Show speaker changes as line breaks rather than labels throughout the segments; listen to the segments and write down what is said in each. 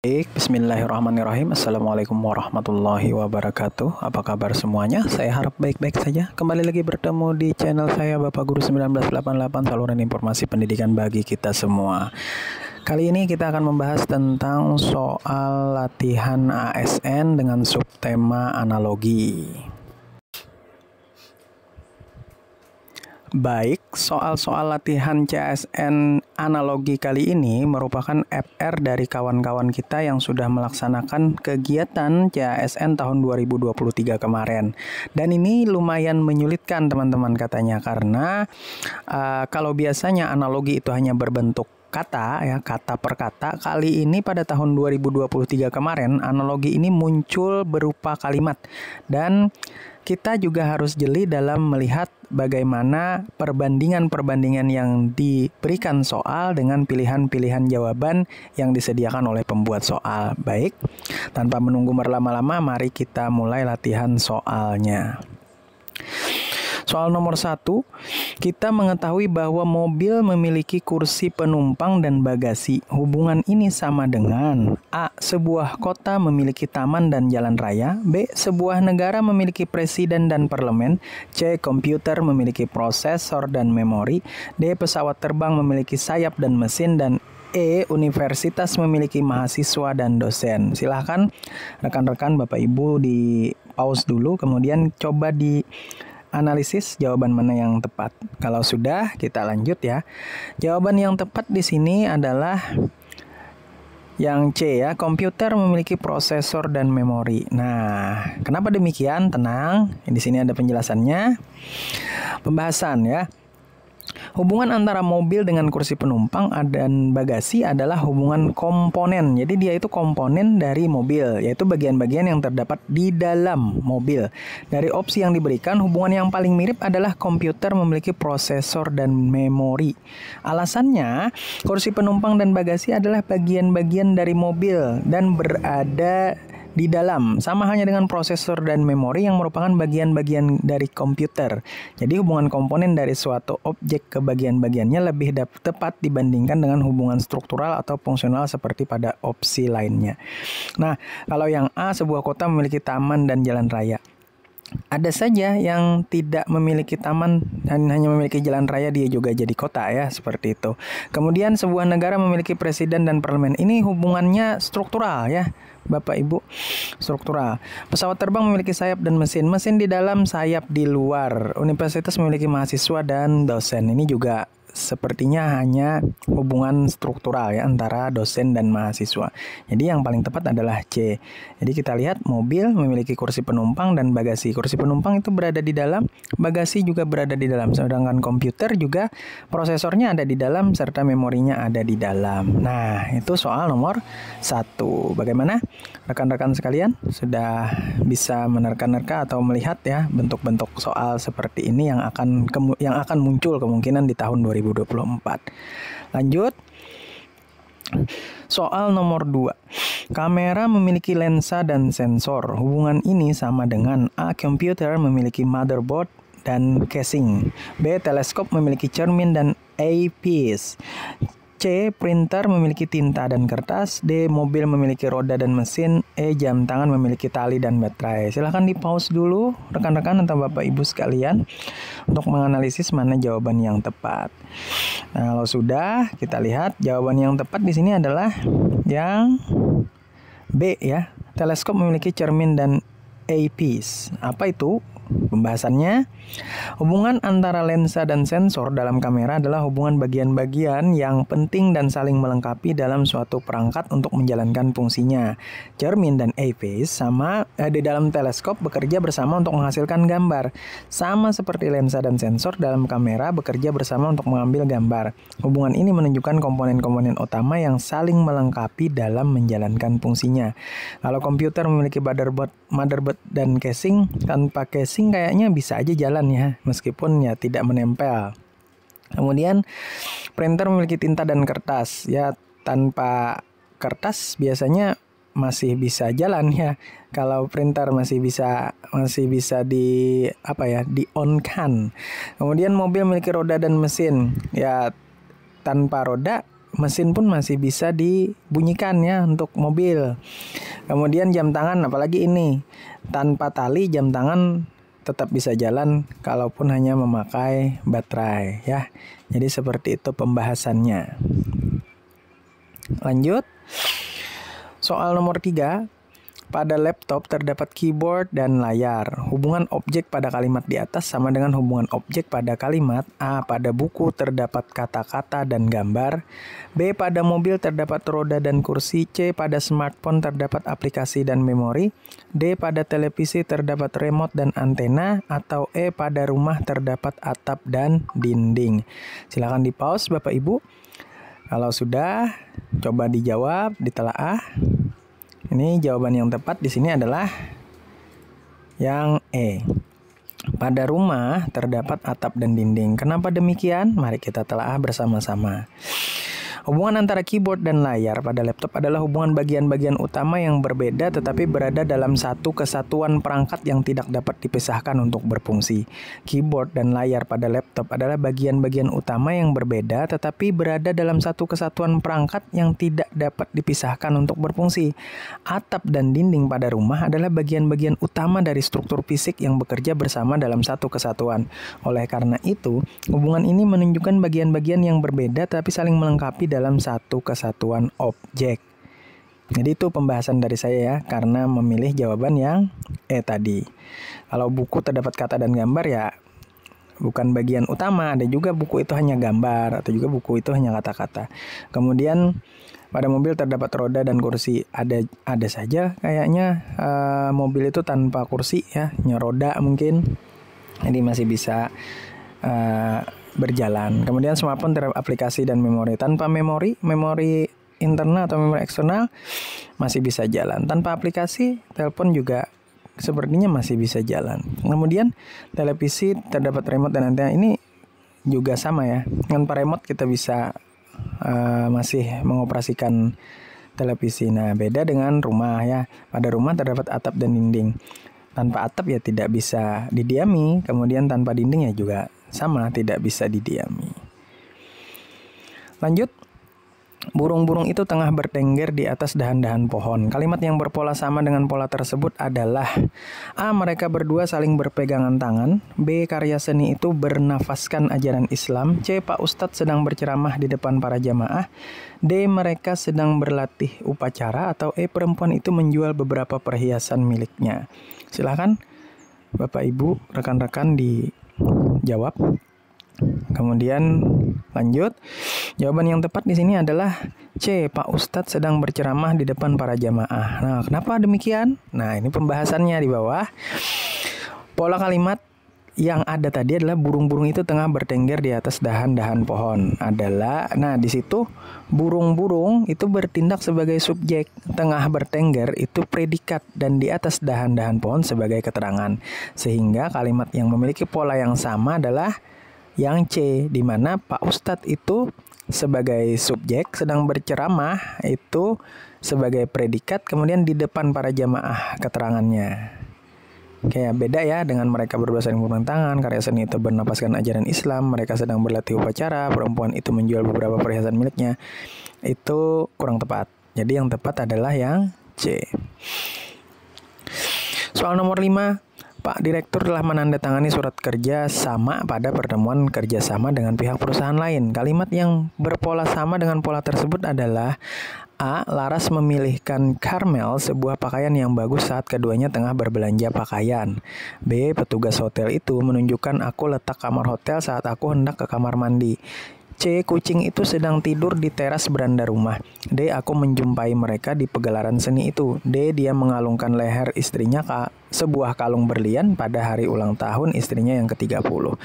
Baik, bismillahirrahmanirrahim. Assalamualaikum warahmatullahi wabarakatuh. Apa kabar semuanya? Saya harap baik-baik saja. Kembali lagi bertemu di channel saya Bapak Guru 1988, saluran informasi pendidikan bagi kita semua. Kali ini kita akan membahas tentang soal latihan ASN dengan subtema analogi. Baik, soal-soal latihan CASN analogi kali ini merupakan FR dari kawan-kawan kita yang sudah melaksanakan kegiatan CASN tahun 2023 kemarin. Dan ini lumayan menyulitkan teman-teman katanya, karena kalau biasanya analogi itu hanya berbentuk kata ya, kata per kata, kali ini pada tahun 2023 kemarin analogi ini muncul berupa kalimat. Dan kita juga harus jeli dalam melihat bagaimana perbandingan-perbandingan yang diberikan soal dengan pilihan-pilihan jawaban yang disediakan oleh pembuat soal. Baik, tanpa menunggu berlama-lama, mari kita mulai latihan soalnya. Soal nomor 1, kita mengetahui bahwa mobil memiliki kursi penumpang dan bagasi. Hubungan ini sama dengan A. Sebuah kota memiliki taman dan jalan raya. B. Sebuah negara memiliki presiden dan parlemen. C. Komputer memiliki prosesor dan memori. D. Pesawat terbang memiliki sayap dan mesin. Dan E. Universitas memiliki mahasiswa dan dosen. Silahkan rekan-rekan Bapak Ibu di pause dulu, kemudian coba di analisis jawaban mana yang tepat. Kalau sudah, kita lanjut ya. Jawaban yang tepat di sini adalah yang C ya, komputer memiliki prosesor dan memori. Nah, kenapa demikian? Tenang, di sini ada penjelasannya. Pembahasan ya. Hubungan antara mobil dengan kursi penumpang dan bagasi adalah hubungan komponen. Jadi dia itu komponen dari mobil, yaitu bagian-bagian yang terdapat di dalam mobil. Dari opsi yang diberikan, hubungan yang paling mirip adalah komputer memiliki prosesor dan memori. Alasannya, kursi penumpang dan bagasi adalah bagian-bagian dari mobil dan berada di dalam, sama halnya dengan prosesor dan memori yang merupakan bagian-bagian dari komputer. Jadi hubungan komponen dari suatu objek ke bagian-bagiannya lebih tepat dibandingkan dengan hubungan struktural atau fungsional seperti pada opsi lainnya. Nah, kalau yang A, sebuah kota memiliki taman dan jalan raya. Ada saja yang tidak memiliki taman dan hanya memiliki jalan raya, dia juga jadi kota ya, seperti itu. Kemudian sebuah negara memiliki presiden dan parlemen. Ini hubungannya struktural ya, Bapak Ibu, struktural. Pesawat terbang memiliki sayap dan mesin. Mesin di dalam, sayap di luar. Universitas memiliki mahasiswa dan dosen. Ini juga sepertinya hanya hubungan struktural ya, antara dosen dan mahasiswa. Jadi yang paling tepat adalah C. Jadi kita lihat mobil memiliki kursi penumpang dan bagasi. Kursi penumpang itu berada di dalam, bagasi juga berada di dalam. Sedangkan komputer juga prosesornya ada di dalam serta memorinya ada di dalam. Nah, itu soal nomor 1. Bagaimana rekan-rekan sekalian? Sudah bisa menerka-nerka atau melihat ya bentuk-bentuk soal seperti ini yang akan muncul kemungkinan di tahun 2024. Lanjut. Soal nomor 2. Kamera memiliki lensa dan sensor. Hubungan ini sama dengan A. Komputer memiliki motherboard dan casing. B. Teleskop memiliki cermin dan eyepiece. C. Printer memiliki tinta dan kertas. D. Mobil memiliki roda dan mesin. E. Jam tangan memiliki tali dan baterai. Silahkan di pause dulu rekan-rekan atau Bapak Ibu sekalian untuk menganalisis mana jawaban yang tepat. Nah, kalau sudah, kita lihat jawaban yang tepat di sini adalah yang B ya. Teleskop memiliki cermin dan eyepiece. Apa itu? Pembahasannya, hubungan antara lensa dan sensor dalam kamera adalah hubungan bagian-bagian yang penting dan saling melengkapi dalam suatu perangkat untuk menjalankan fungsinya. Cermin dan eyepiece di dalam teleskop bekerja bersama untuk menghasilkan gambar. Sama seperti lensa dan sensor dalam kamera bekerja bersama untuk mengambil gambar. Hubungan ini menunjukkan komponen-komponen utama yang saling melengkapi dalam menjalankan fungsinya. Kalau komputer memiliki motherboard dan casing, tanpa casing kayaknya bisa aja jalan ya, meskipun ya tidak menempel. Kemudian printer memiliki tinta dan kertas. Ya, tanpa kertas biasanya masih bisa jalan ya. Kalau printer masih bisa di on kan. Kemudian mobil memiliki roda dan mesin. Ya, tanpa roda mesin pun masih bisa dibunyikan ya untuk mobil. Kemudian jam tangan, apalagi ini, tanpa tali jam tangan tetap bisa jalan kalaupun hanya memakai baterai ya. Jadi seperti itu pembahasannya. Lanjut. Soal nomor 3. Pada laptop terdapat keyboard dan layar. Hubungan objek pada kalimat di atas sama dengan hubungan objek pada kalimat. A. Pada buku terdapat kata-kata dan gambar. B. Pada mobil terdapat roda dan kursi. C. Pada smartphone terdapat aplikasi dan memori. D. Pada televisi terdapat remote dan antena. Atau E. Pada rumah terdapat atap dan dinding. Silakan di pause Bapak Ibu. Kalau sudah, coba dijawab, ditelaah. Ini jawaban yang tepat di sini adalah yang E. Pada rumah terdapat atap dan dinding. Kenapa demikian? Mari kita telaah bersama-sama. Hubungan antara keyboard dan layar pada laptop adalah hubungan bagian-bagian utama yang berbeda tetapi berada dalam satu kesatuan perangkat yang tidak dapat dipisahkan untuk berfungsi. Keyboard dan layar pada laptop adalah bagian-bagian utama yang berbeda tetapi berada dalam satu kesatuan perangkat yang tidak dapat dipisahkan untuk berfungsi. Atap dan dinding pada rumah adalah bagian-bagian utama dari struktur fisik yang bekerja bersama dalam satu kesatuan. Oleh karena itu, hubungan ini menunjukkan bagian-bagian yang berbeda tapi saling melengkapi dalam satu kesatuan objek. Jadi itu pembahasan dari saya ya, karena memilih jawaban yang E tadi. Kalau buku terdapat kata dan gambar ya bukan bagian utama, ada juga buku itu hanya gambar atau juga buku itu hanya kata-kata. Kemudian pada mobil terdapat roda dan kursi, ada saja kayaknya mobil itu tanpa kursi ya, hanya roda mungkin. Jadi masih bisa berjalan. Kemudian smartphone terdapat aplikasi dan memori. Tanpa memori internal atau memori eksternal masih bisa jalan. Tanpa aplikasi, telepon juga sepertinya masih bisa jalan. Kemudian televisi terdapat remote dan antena, ini juga sama ya. Tanpa remote kita bisa masih mengoperasikan televisi. Nah, beda dengan rumah ya. Pada rumah terdapat atap dan dinding. Tanpa atap ya tidak bisa didiami. Kemudian tanpa dinding ya juga sama, tidak bisa didiami. Lanjut. Burung-burung itu tengah bertengger di atas dahan-dahan pohon. Kalimat yang berpola sama dengan pola tersebut adalah A. Mereka berdua saling berpegangan tangan. B. Karya seni itu bernafaskan ajaran Islam. C. Pak Ustadz sedang berceramah di depan para jamaah. D. Mereka sedang berlatih upacara. Atau E. Perempuan itu menjual beberapa perhiasan miliknya. Silakan Bapak Ibu, rekan-rekan dijawab. Kemudian lanjut. Jawaban yang tepat di sini adalah C. Pak Ustadz sedang berceramah di depan para jamaah. Nah, kenapa demikian? Nah, ini pembahasannya di bawah. Pola kalimat yang ada tadi adalah burung-burung itu tengah bertengger di atas dahan-dahan pohon. Nah, di situ burung-burung itu bertindak sebagai subjek, tengah bertengger itu predikat, dan di atas dahan-dahan pohon sebagai keterangan. Sehingga kalimat yang memiliki pola yang sama adalah yang C, di mana Pak Ustadz itu sebagai subjek, sedang berceramah itu sebagai predikat, kemudian di depan para jamaah keterangannya. Kayak beda ya dengan mereka berdua saling berpegangan tangan, karya seni itu bernapaskan ajaran Islam, mereka sedang berlatih upacara, perempuan itu menjual beberapa perhiasan miliknya. Itu kurang tepat. Jadi yang tepat adalah yang C. Soal nomor 5. Pak Direktur telah menandatangani surat kerja sama pada pertemuan kerjasama dengan pihak perusahaan lain. Kalimat yang berpola sama dengan pola tersebut adalah A. Laras memilihkan Carmel sebuah pakaian yang bagus saat keduanya tengah berbelanja pakaian. B. Petugas hotel itu menunjukkan aku letak kamar hotel saat aku hendak ke kamar mandi. C. Kucing itu sedang tidur di teras beranda rumah. D. Aku menjumpai mereka di pegelaran seni itu. D. Dia mengalungkan leher istrinya sebuah kalung berlian pada hari ulang tahun istrinya yang ke-30.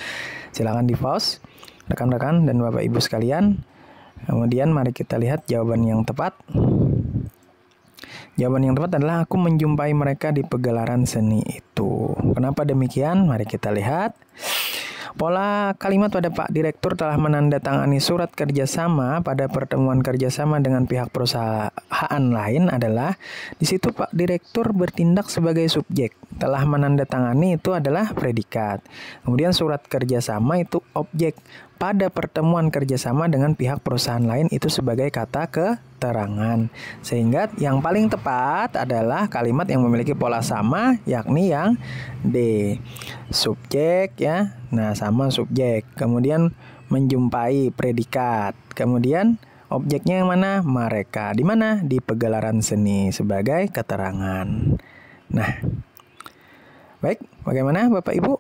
Silakan di pause, rekan-rekan dan Bapak Ibu sekalian. Kemudian mari kita lihat jawaban yang tepat. Jawaban yang tepat adalah aku menjumpai mereka di pegelaran seni itu. Kenapa demikian? Mari kita lihat. Pola kalimat pada Pak Direktur telah menandatangani surat kerjasama pada pertemuan kerjasama dengan pihak perusahaan lain adalah di situ Pak Direktur bertindak sebagai subjek. Telah menandatangani itu adalah predikat. Kemudian surat kerjasama itu objek. pada pertemuan kerjasama dengan pihak perusahaan lain itu sebagai kata keterangan. Sehingga yang paling tepat adalah kalimat yang memiliki pola sama, yakni yang D. Subjek ya, nah sama subjek. Kemudian menjumpai predikat. Kemudian objeknya yang mana? Mereka. Di mana? Di pegelaran seni sebagai keterangan. Nah, baik, bagaimana Bapak Ibu?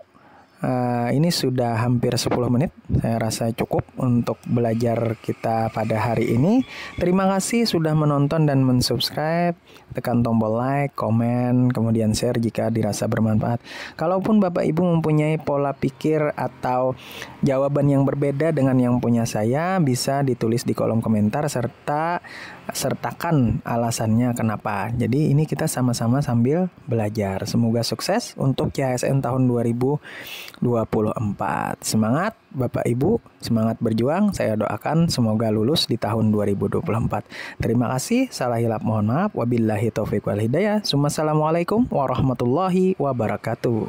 Ini sudah hampir 10 menit. Saya rasa cukup untuk belajar kita pada hari ini. Terima kasih sudah menonton dan mensubscribe. Tekan tombol like, komen, kemudian share jika dirasa bermanfaat. Kalaupun Bapak Ibu mempunyai pola pikir atau jawaban yang berbeda dengan yang punya saya, bisa ditulis di kolom komentar serta sertakan alasannya kenapa. Jadi ini kita sama-sama sambil belajar. Semoga sukses untuk CHSN tahun 2024. Semangat Bapak Ibu, semangat berjuang. Saya doakan semoga lulus di tahun 2024. Terima kasih, salah hilap mohon maaf. Wabillahi taufiq wal hidayah. Assalamualaikum warahmatullahi wabarakatuh.